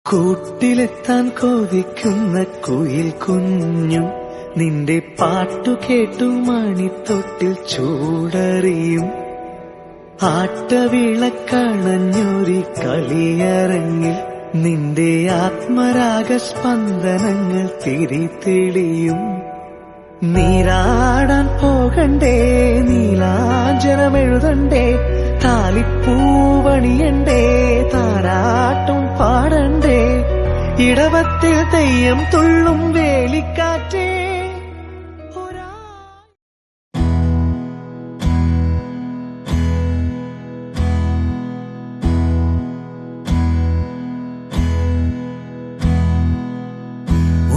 കൂട്ടിലെത്താൻ കൊതിക്കുന്ന കുയിൽ കുഞ്ഞും നിന്റെ പാട്ടു കേട്ടു മണിത്തൊട്ടിൽ ചൂടറിയും ആട്ടവിളക്കണഞ്ഞൊരി കളിയരങ്ങിൽ നിന്റെ ആത്മരാഗ സ്പന്ദനങ്ങൾ തിരിതെളിയും. നീരാടാൻ പോകണ്ടേ, നീലാഞ്ജനമെഴുതണ്ടേ, താലിപ്പൂവണിയണ്ടേ, താരാട്ടും പാടണ്ടേ, ഇടവത്തിൽ തെയ്യം തുള്ളും വേലിക്കാറ്റേ.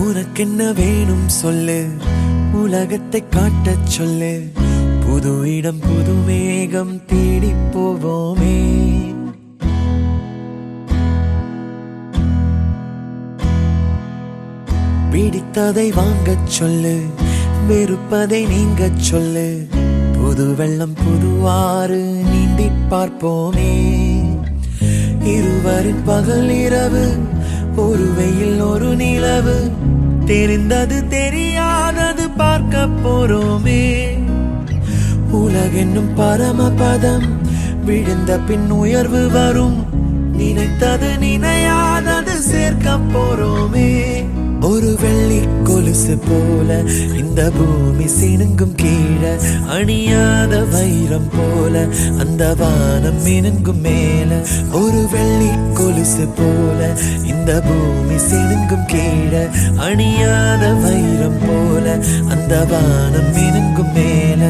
உனக்கென்ன வேணும் சொல்லு, உலகத்தை காட்டச் சொல்லு, புது இடம் புது மேகம் தேடி போவோமே. பிடித்ததை வாங்கச் சொல்லு, வெறுப்பதை நீங்கச் சொல்லு, புது வெள்ளம் புது ஆறு நீந்தி பார்ப்போமே. இருவரின் பகல் இரவு, ஒரு வெயில் ஒரு நிலவு, தெரிந்தது தெரியாதது பார்க்க போறோமே. உலகென்னும் பரமபதம், விழுந்த பின் உயர்வு வரும், நினைத்தது நினையாதது சேர்க்க போறோமே. ஒரு வெள்ளி கொலுசு போல இந்த பூமி சினுங்கும் கீழே, அணியாத வைரம் போல அந்த வானம் மினுங்கும் மேல. ஒரு வெள்ளி கொலுசு போல இந்த பூமி சினுங்கும் கீழே, அணியாத வைரம் போல அந்த வானம் மினுங்கும் மேல.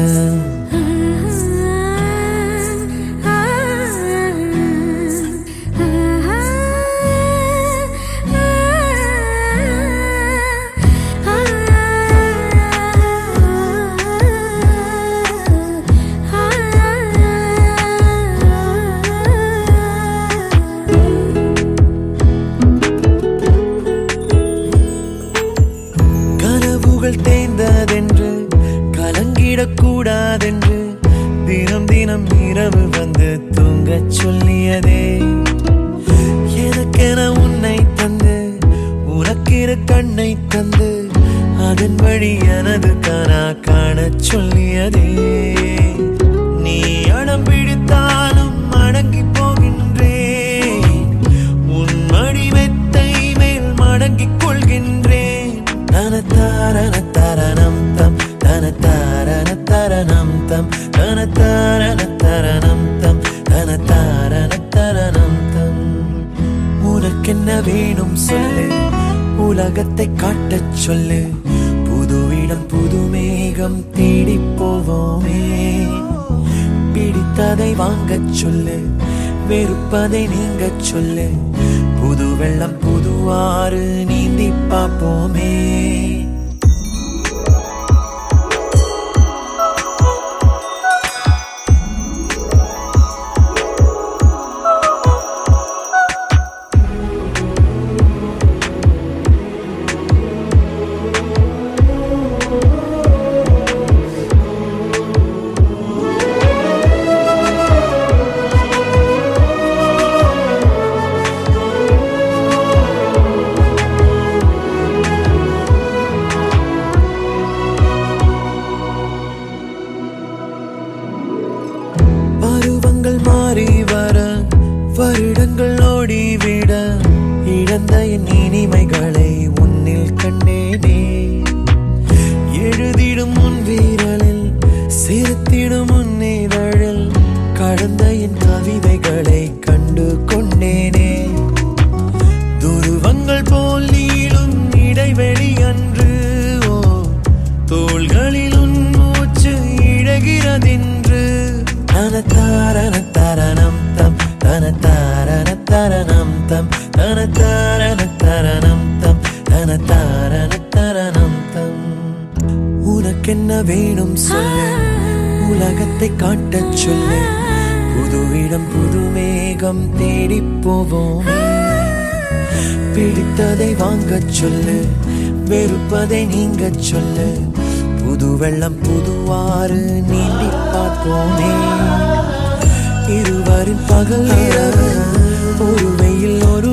தேய்ந்ததென்று கலங்கிடக்கூடாதென்று தினம் தினம் இரவு வந்து தூங்கச் சொல்லியதே. எனக்கென உன்னை தந்து உனக்கிரு கண்ணை தந்து அதன் வழி எனது கனா காணச் சொல்லியதே. நீ அடம் பிடித்தாலும் அடங்கி போகின்றேன், உன் மடி மெத்தை மேல் மடங்கிக் கொள்கின்றேன். தனத்தாரண தரணம் தம், தனத்தாரண தரணம் தம், தனத்தாரண தரணம் தம், தனத்தாரண தரணம் தம். உனக்கென்ன வேணும் சொல்லு, உலகத்தை காட்டச் சொல்லு, புது இடம் புது மேகம் தேடி போவோமே. பிடித்ததை வாங்கச் சொல்லு, வெறுப்பதை நீங்கச் சொல்லு, புது வெள்ளம் புது ஆறு நீந்தி பார்ப்போமே. மாறி வர வருடங்கள் ஓடிவிட, இழந்த என் இனிமைகளை உன்னில் கண்டேனே. எழுதிடும் உன் வீரலில் சிரித்திடும் உன் இதழில் கடந்த என் கவிதைகளை கண்டு கொண்டேனே. துருவங்கள் போல் நீளும் இடைவெளி அன்று, ஓ தோள்களில் உன் மூச்சு இழகிறதென்று. தனத்தாரண தரணம் தம், தனத்தாரண தரணம் தம், தனத்தாரண தரணம் தம், தனத்தாரண தரணம் தம். உனக்கென்ன வேணும் சொல்லு, உலகத்தை காட்டச் சொல்லு, புது இடம் புது மேகம் தேடி போவோம். பிடித்ததை வாங்கச் சொல்லு, வெறுப்பதை நீங்கச் சொல்லு, புது வெள்ளம் புது ஆறு நீந்தி பார்ப்போமே. இருவரின் பகல் இரவு, ஒரு வெயில் ஒரு